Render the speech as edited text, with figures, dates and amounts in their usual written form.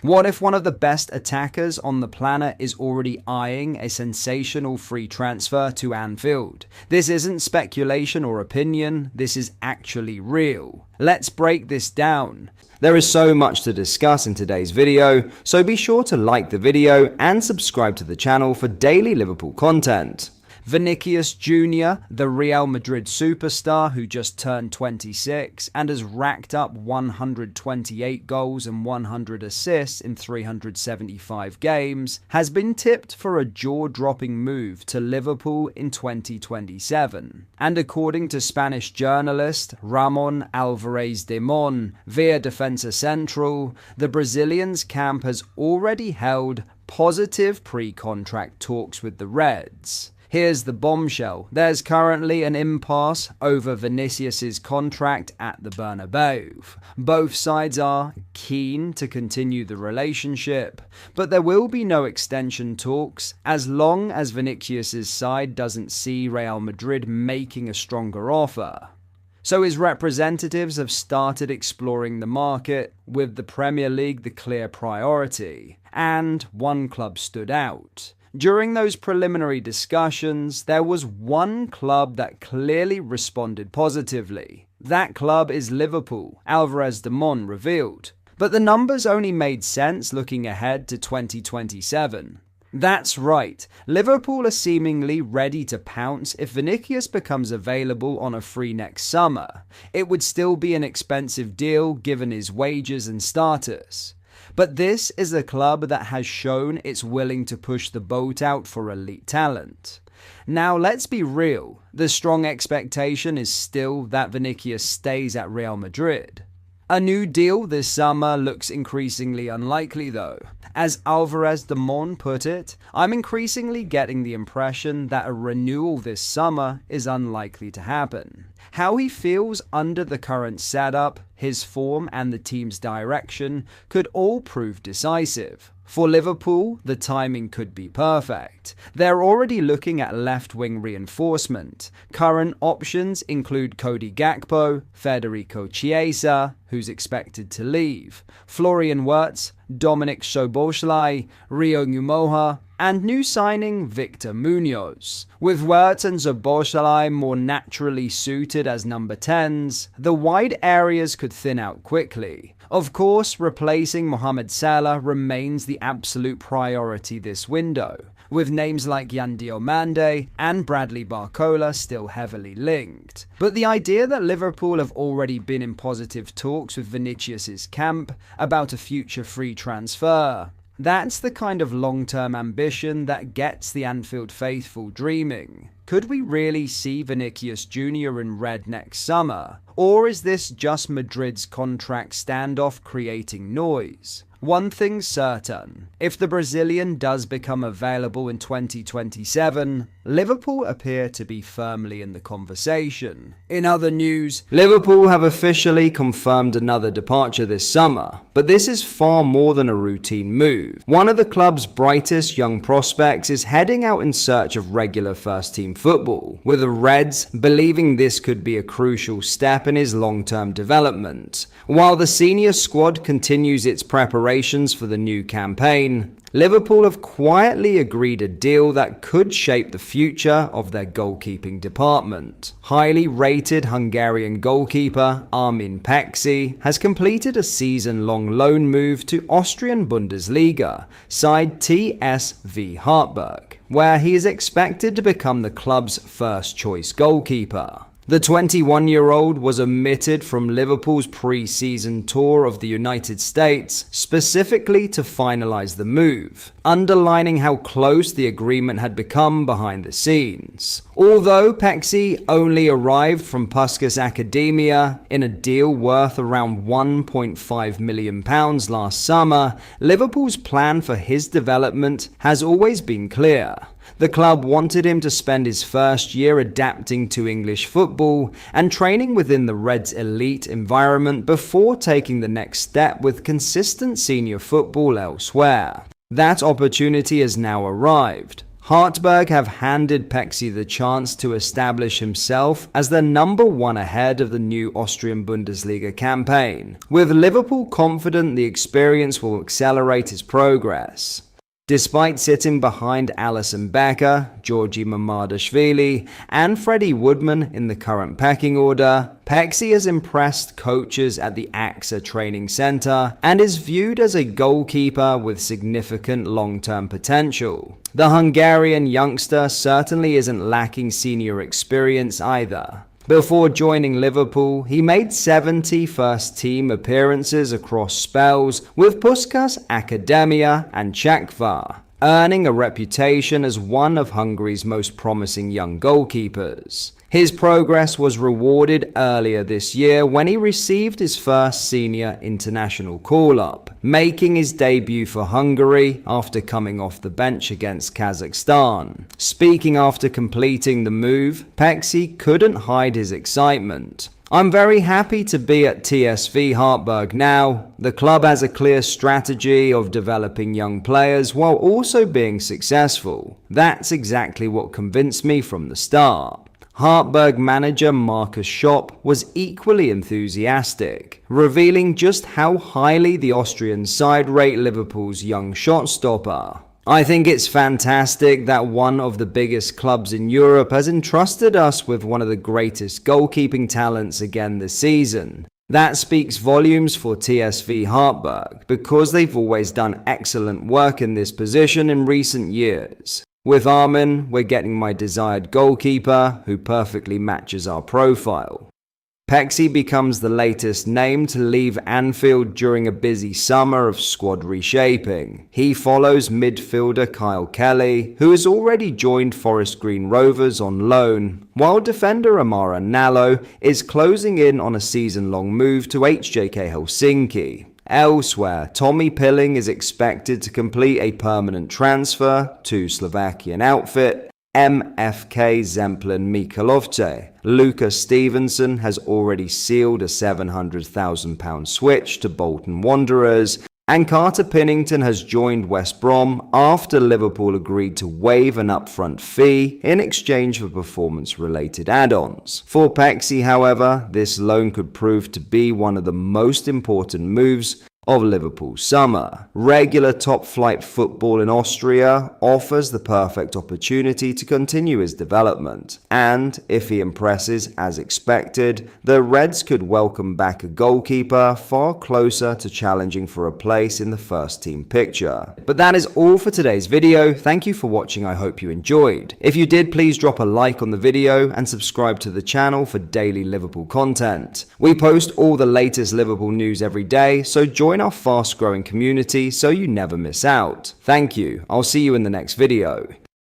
What if one of the best attackers on the planet is already eyeing a sensational free transfer to Anfield? This isn't speculation or opinion, this is actually real. Let's break this down. There is so much to discuss in today's video, so be sure to like the video and subscribe to the channel for daily Liverpool content. Vinicius Jr, the Real Madrid superstar who just turned 26 and has racked up 128 goals and 100 assists in 375 games, has been tipped for a jaw-dropping move to Liverpool in 2027. And according to Spanish journalist Ramon Alvarez de Mon via Defensa Central, the Brazilian's camp has already held positive pre-contract talks with the Reds. Here's the bombshell. There's currently an impasse over Vinicius's contract at the Bernabeu. Both sides are keen to continue the relationship, but there will be no extension talks as long as Vinicius's side doesn't see Real Madrid making a stronger offer. So his representatives have started exploring the market, with the Premier League the clear priority, and one club stood out. During those preliminary discussions, there was one club that clearly responded positively. That club is Liverpool, Alvarez de Mon revealed. But the numbers only made sense looking ahead to 2027. That's right, Liverpool are seemingly ready to pounce if Vinicius becomes available on a free next summer. It would still be an expensive deal given his wages and status. But this is a club that has shown it's willing to push the boat out for elite talent. Now let's be real, the strong expectation is still that Vinicius stays at Real Madrid. A new deal this summer looks increasingly unlikely though. As Alvarez de Mon put it, I'm increasingly getting the impression that a renewal this summer is unlikely to happen. How he feels under the current setup, his form and the team's direction could all prove decisive. For Liverpool, the timing could be perfect. They're already looking at left-wing reinforcement. Current options include Cody Gakpo, Federico Chiesa, who's expected to leave, Florian Wirtz, Dominic Szoboszlai, Rio Numoha, and new signing Victor Munoz. With Wirtz and Szoboszlai more naturally suited as number 10s, the wide areas could thin out quickly. Of course, replacing Mohamed Salah remains the absolute priority this window, with names like Yan Diomande and Bradley Barcola still heavily linked. But the idea that Liverpool have already been in positive talks with Vinicius's camp about a future free transfer, that's the kind of long-term ambition that gets the Anfield faithful dreaming. Could we really see Vinicius Jr in red next summer? Or is this just Madrid's contract standoff creating noise? One thing's certain, if the Brazilian does become available in 2027, Liverpool appear to be firmly in the conversation. In other news, Liverpool have officially confirmed another departure this summer, but this is far more than a routine move. One of the club's brightest young prospects is heading out in search of regular first-team football, with the Reds believing this could be a crucial step in his long-term development. While the senior squad continues its preparations for the new campaign, Liverpool have quietly agreed a deal that could shape the future of their goalkeeping department. Highly rated Hungarian goalkeeper Armen Paxi has completed a season-long loan move to Austrian Bundesliga side TSV Hartberg, where he is expected to become the club's first-choice goalkeeper. The 21-year-old was omitted from Liverpool's pre-season tour of the United States specifically to finalize the move, underlining how close the agreement had become behind the scenes. Although Paxi only arrived from Puskas Academia in a deal worth around £1.5 million last summer, Liverpool's plan for his development has always been clear. The club wanted him to spend his first year adapting to English football and training within the Reds' elite environment before taking the next step with consistent senior football elsewhere. That opportunity has now arrived. Hartberg have handed Paxi the chance to establish himself as the number one ahead of the new Austrian Bundesliga campaign, with Liverpool confident the experience will accelerate his progress. Despite sitting behind Alisson Becker, Georgi Mamadashvili, and Freddie Woodman in the current pecking order, Paxi has impressed coaches at the AXA training centre and is viewed as a goalkeeper with significant long-term potential. The Hungarian youngster certainly isn't lacking senior experience either. Before joining Liverpool, he made 70 first-team appearances across spells with Puskás Akademia and Csakvar, earning a reputation as one of Hungary's most promising young goalkeepers. His progress was rewarded earlier this year when he received his first senior international call-up, making his debut for Hungary after coming off the bench against Kazakhstan. Speaking after completing the move, Paxi couldn't hide his excitement. "I'm very happy to be at TSV Hartberg now. The club has a clear strategy of developing young players while also being successful. That's exactly what convinced me from the start." Hartberg manager Markus Schopp was equally enthusiastic, revealing just how highly the Austrian side rate Liverpool's young shot-stopper. "I think it's fantastic that one of the biggest clubs in Europe has entrusted us with one of the greatest goalkeeping talents again this season. That speaks volumes for TSV Hartberg because they've always done excellent work in this position in recent years. With Armen, we're getting my desired goalkeeper who perfectly matches our profile." Paxi becomes the latest name to leave Anfield during a busy summer of squad reshaping. He follows midfielder Kyle Kelly, who has already joined Forest Green Rovers on loan, while defender Amara Nallo is closing in on a season-long move to HJK Helsinki. Elsewhere, Tommy Pilling is expected to complete a permanent transfer to Slovakian outfit MFK Zemplin Michalovce. Lucas Stevenson has already sealed a £700,000 switch to Bolton Wanderers, and Carter Pinnington has joined West Brom after Liverpool agreed to waive an upfront fee in exchange for performance-related add-ons. For Paxi, however, this loan could prove to be one of the most important moves of Liverpool's summer. Regular top-flight football in Austria offers the perfect opportunity to continue his development, and if he impresses as expected, the Reds could welcome back a goalkeeper far closer to challenging for a place in the first-team picture. But that is all for today's video. Thank you for watching. I hope you enjoyed. If you did, please drop a like on the video and subscribe to the channel for daily Liverpool content. We post all the latest Liverpool news every day, so join our fast-growing community so you never miss out. Thank you. I'll see you in the next video.